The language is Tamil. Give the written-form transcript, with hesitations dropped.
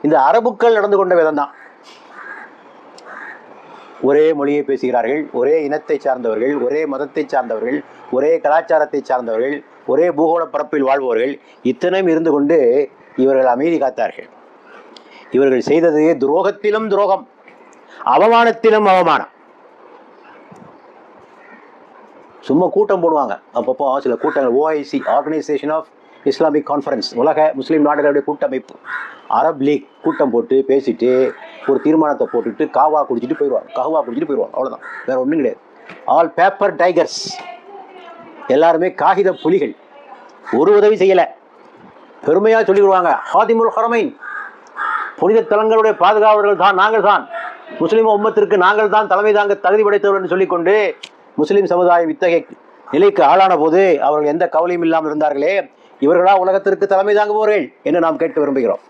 இந்த அரபுக்கள் நடந்து கொண்ட விதம் தான். ஒரே மொழியை பேசுகிறார்கள், ஒரே இனத்தை சார்ந்தவர்கள், ஒரே மதத்தை சார்ந்தவர்கள், ஒரே கலாச்சாரத்தை சார்ந்தவர்கள், ஒரே பூகோள பரப்பில் வாழ்பவர்கள், இத்தனையும் இருந்து கொண்டு இவர்கள் அமைதி காத்தார்கள். இவர்கள் செய்தது துரோகத்திலும் துரோகம், அவமானத்திலும் அவமானம். சும்மா கூட்டம் போடுவாங்க அப்பப்போ, சில கூட்டங்கள், OIC, organisation of Islamic conference, உலக முஸ்லீம் நாடுகளுடைய கூட்டமைப்பு, அரப் லீக் கூட்டம் போட்டு பேசிட்டு ஒரு தீர்மானத்தை போட்டுட்டு கஹ்வா குடிச்சிட்டு போயிடுவாங்க. அவ்வளோதான், வேற ஒன்றும் கிடையாது. ஆல் பேப்பர் டைகர்ஸ், எல்லாருமே காகித புலிகள், ஒரு உதவி செய்யலை. பெருமையாக சொல்லிவிடுவாங்க, ஹாதிமுல் ஹரமைன், புனித தலங்களுடைய பாதுகாவலர்கள் தான் நாங்கள் தான், முஸ்லீம் உம்மத்திற்கு நாங்கள் தான் தலைமை தாங்க தகுதி படைத்தவர்கள் என்று சொல்லிக்கொண்டு முஸ்லீம் சமுதாயம் இத்தகைய நிலைக்கு ஆளான போது அவர்கள் எந்த கவலையும் இல்லாமல் இருந்தார்களே, இவர்களா உலகத்திற்கு தலைமை தாங்குபவர்கள் என்று நாம் கேட்க விரும்புகிறோம்.